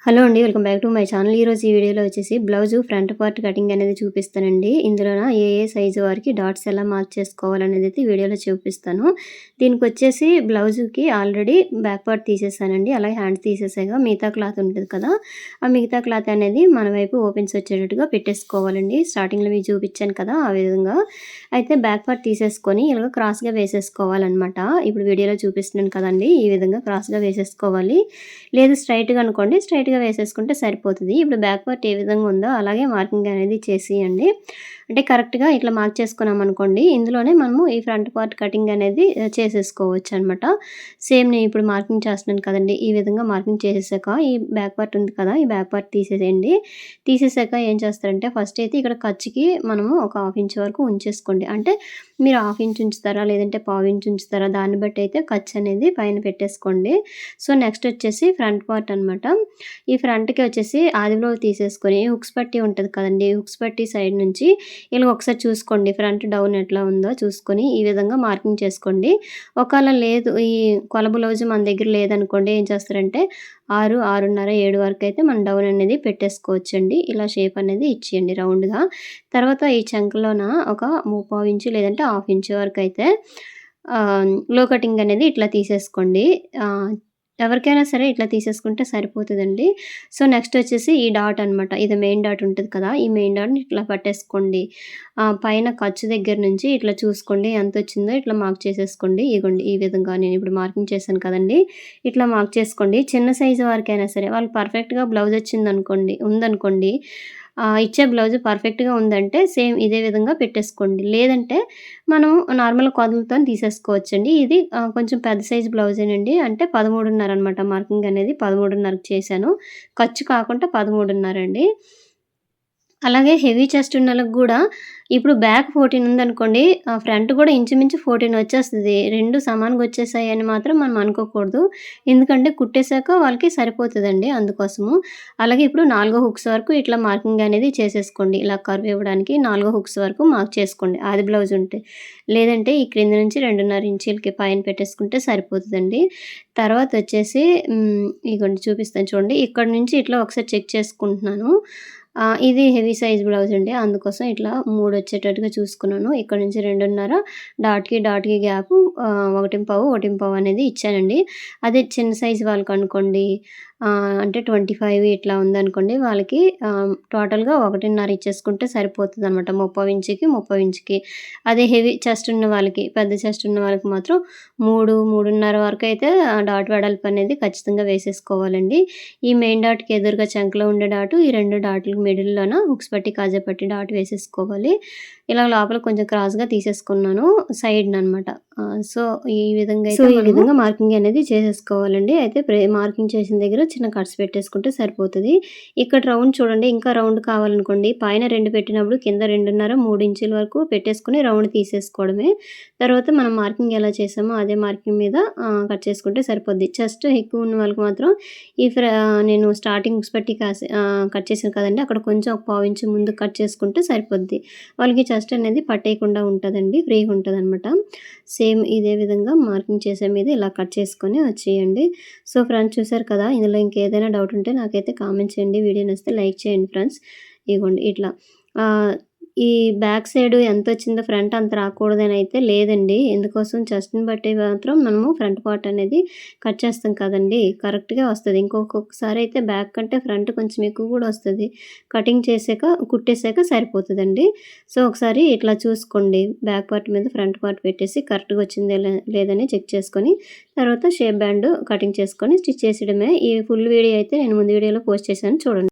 Hello అండి. Welcome back to my channel. ఈరోజు ఈ వీడియోలో వచ్చేసి బ్లౌజు ఫ్రంట్ పార్ట్ కటింగ్ అనేది చూపిస్తానండి. ఇందులోన ఏ సైజు వారికి డాట్స్ ఎలా మార్క్ చేసుకోవాలనేది అయితే ఈ వీడియోలో చూపిస్తాను. దీనికి వచ్చేసి బ్లౌజుకి ఆల్రెడీ బ్యాక్ పార్ట్ తీసేసానండి. అలాగే హ్యాండ్స్ తీసేసాగా మిగతా క్లాత్ ఉంటుంది కదా, ఆ మిగతా క్లాత్ అనేది మన వైపు ఓపెన్స్ వచ్చేటట్టుగా పెట్టేసుకోవాలండి. స్టార్టింగ్లో మీకు చూపించాను కదా ఆ విధంగా. అయితే బ్యాక్ పార్ట్ తీసేసుకొని ఇలాగ క్రాస్గా వేసేసుకోవాలన్నమాట. ఇప్పుడు వీడియోలో చూపిస్తున్నాను కదండి, ఈ విధంగా క్రాస్గా వేసేసుకోవాలి. లేదు స్ట్రైట్గా అనుకోండి, స్ట్రైట్గా వేసేసుకుంటే సరిపోతుంది. ఇప్పుడు బ్యాక్ పార్ట్ ఏ విధంగా ఉందో అలాగే మార్కింగ్ అనేది చేసేయండి. అంటే కరెక్ట్గా ఇట్లా మార్క్ చేసుకున్నాం అనుకోండి, ఇందులోనే మనము ఈ ఫ్రంట్ పార్ట్ కటింగ్ అనేది చేసేసుకోవచ్చు అనమాట. సేమ్ నేను ఇప్పుడు మార్కింగ్ చేస్తున్నాను కదండి, ఈ విధంగా మార్కింగ్ చేసేసాక ఈ బ్యాక్ పార్ట్ ఉంది కదా, ఈ బ్యాక్ పార్ట్ తీసేసేయండి. తీసేసాక ఏం చేస్తారంటే ఫస్ట్ అయితే ఇక్కడ ఖర్చుకి మనము ఒక 1/2 ఇంచ్ వరకు ఉంచేసుకోండి. అంటే మీరు 1/2 ఇంచ్ ఉంచుతారా లేదంటే 1/4 ఇంచ్ ఉంచుతారా, దాన్ని బట్టి అయితే ఖర్చు అనేది పైన పెట్టేసుకోండి. సో నెక్స్ట్ వచ్చేసి ఫ్రంట్ పార్ట్ అనమాట. ఈ ఫ్రంట్‌కి వచ్చేసి ఆది బ్లౌజ్ తీసేసుకొని హుక్స్ పట్టీ ఉంటది కదండీ, హుక్స్ పట్టీ సైడ్ నుంచి ఇలా ఒకసారి చూసుకోండి, ఫ్రంట్ డౌన్ ఎట్లా ఉందో చూసుకొని ఈ విధంగా మార్కింగ్ చేసుకోండి. ఒకవేళ లేదు ఈ కొల బ్లౌజ్ మన దగ్గర లేదనుకోండి, ఏం చేస్తారంటే 6, 6:30, 7 వరకు అయితే మనం డౌన్ అనేది పెట్టేసుకోవచ్చండి. ఇలా షేప్ అనేది ఇచ్చేయండి రౌండ్‌గా. తర్వాత ఈ చంకలోన ఒక 3/4 ఇంచు లేదంటే 1/2 ఇంచు వరకు అయితే లో కటింగ్ అనేది ఇట్లా తీసేసుకోండి. ఎవరికైనా సరే ఇట్లా తీసేసుకుంటే సరిపోతుందండి. సో నెక్స్ట్ వచ్చేసి ఈ డాట్ అనమాట. ఇది మెయిన్ డాట్ ఉంటుంది కదా, ఈ మెయిన్ డాట్‌ని ఇట్లా పట్టేసుకోండి. పైన ఖర్చు దగ్గర నుంచి ఇట్లా చూసుకోండి ఎంత వచ్చిందో ఇట్లా మార్క్ చేసేసుకోండి. ఇగోండి ఈ విధంగా నేను ఇప్పుడు మార్కింగ్ చేశాను కదండీ, ఇట్లా మార్క్ చేసుకోండి. చిన్న సైజు వారికైనా సరే వాళ్ళు పర్ఫెక్ట్‌గా బ్లౌజ్ ఉందనుకోండి, ఇచ్చే బ్లౌజ్ పర్ఫెక్ట్‌గా ఉందంటే సేమ్ ఇదే విధంగా పెట్టేసుకోండి. లేదంటే మనం నార్మల్ కొలతలతోని తీసేసుకోవచ్చండి. ఇది కొంచెం పెద్ద సైజ్ బ్లౌజేనండి. అంటే 13:30 అనమాట. మార్కింగ్ అనేది 13:30కి చేశాను. ఖర్చు కాకుండా 13:30 అండి. అలాగే హెవీ చెస్ట్ ఉన్నోళ్ళకి గూడా ఇప్పుడు బ్యాక్ 14 ఉందనుకోండి, ఫ్రంట్ కూడా ఇంచుమించు 14 వచ్చేస్తది. 2 సమానంగా వచ్చేసాయని మాత్రం మనం అనుకోకూడదు. ఎందుకంటే కుట్టేసాక వాళ్ళకి సరిపోతదండి అందుకోసము. అలాగే ఇప్పుడు 4 హుక్స్ వరకు ఇట్లా మార్కింగ్ అనేది చేసేసుకోండి. ఇలా కర్వ్ ఇవ్వడానికి 4 హుక్స్ వరకు మార్క్ చేసుకోండి ఆది బ్లౌజ్ ఉంటే. లేదంటే ఈ క్రింద నుంచి 2:30 ఇంచీలకి పైన పెట్టేసుకుంటే సరిపోతదండి. తర్వాత వచ్చేసి ఇగోండి చూపిస్తాను చూడండి. ఇక్కడ నుంచి ఇట్లా ఒకసారి చెక్ చేసుకుంటున్నాను. ఇది హెవీ సైజ్ బ్లౌజ్ అండి. అందుకోసం ఇట్లా 3 వచ్చేటట్టుగా చూసుకున్నాను. ఇక్కడ నుంచి 2:30 డాట్‌కి గ్యాపు 1:15, 1:15 అనేది ఇచ్చానండి. అదే చిన్న సైజ్ వాళ్ళకనుకోండి, అంటే 25 ఇట్లా ఉందనుకోండి, వాళ్ళకి టోటల్‌గా 1:30 ఇచ్చేసుకుంటే సరిపోతదనమాట. 30 ఇంచుకి, 30 ఇంచుకి. అదే హెవీ చెస్ట్ ఉన్న వాళ్ళకి, పెద్ద చెస్ట్ ఉన్న వాళ్ళకి మాత్రం 3, 3:30 వరకైతే డాట్ వెడల్పు అనేది ఖచ్చితంగా వేసేసుకోవాలండి. ఈ మెయిన్ డాట్‌కి ఎదురుగా చంకలో ఉండే డాటు, ఈ 2 డాట్‌లకి మిడిల్‌లోన హుక్స్ పట్టి, కాజా పట్టి డాట్ వేసేసుకోవాలి. ఇలా లోపల కొంచెం క్రాస్‌గా తీసేసుకున్నాను సైడ్‌ననమాట. సో ఈ విధంగా అయితే ఈ విధంగా మార్కింగ్ అనేది చేసేసుకోవాలండి. అయితే మార్కింగ్ చేసిన దగ్గర చిన్న కట్స్ పెట్టేసుకుంటే సరిపోతది. ఇక్కడ రౌండ్ చూడండి, ఇంకా రౌండ్ కావాలనుకోండి, పైన 2 పెట్టినప్పుడు కింద 2:30, 3 ఇంచుల వరకు పెట్టేసుకొని రౌండ్ తీసేసుకోవడమే. తర్వాత మనం మార్కింగ్ ఎలా చేసామో అదే మార్కింగ్ మీద కట్ చేసుకుంటే సరిపోద్ది. చెస్ట్ ఎక్కువ ఉన్న వాళ్ళకి మాత్రం నేను స్టార్టింగ్ హుక్స్ పట్టి కట్ చేశాను కదండీ, అక్కడ కొంచెం ఒక 1/4 ఇంచు ముందు కట్ చేసుకుంటే సరిపోద్ది. వాళ్ళకి చెస్ట్ అనేది పట్టేయకుండా ఉంటదండి, ఫ్రీగా ఉంటదనమాట. సేమ్ ఇదే విధంగా మార్కింగ్ చేసే మీద ఇలా కట్ చేసుకొని వచ్చేయండి. సో ఫ్రెండ్స్ చూసారు కదా, ఇందులో ఇంకేదైనా డౌట్ ఉంటే నాకైతే కామెంట్ చేయండి. వీడియో నచ్చితే లైక్ చేయండి ఫ్రెండ్స్. ఇగోండి ఇట్లా ఈ బ్యాక్ సైడ్ ఎంతొచ్చిందో ఫ్రంట్ అంత రాకూడదని అయితే లేదండి. ఎందుకోసం చెస్ట్‌ని బట్టి మాత్రం మనము ఫ్రంట్ పార్ట్ అనేది కట్ చేస్తాం కదండీ, కరెక్ట్‌గా వస్తది. ఇంకొకసారి అయితే బ్యాక్ కంటే ఫ్రంట్ కొంచెం ఎక్కువ కూడా వస్తది. కటింగ్ చేసాక, కుట్టేసాక సరిపోతదండి. సో ఒకసారి ఇట్లా చూసుకోండి. బ్యాక్ పార్ట్ మీద ఫ్రంట్ పార్ట్ పెట్టేసి కరెక్ట్‌గా వచ్చిందో లేదని చెక్ చేసుకొని, తర్వాత షేప్ బ్యాండ్ కటింగ్ చేసుకొని స్టిచ్ చేసేయడమే. ఈ ఫుల్ వీడియో అయితే నేను ముందు వీడియోలో పోస్ట్ చేశాను చూడండి.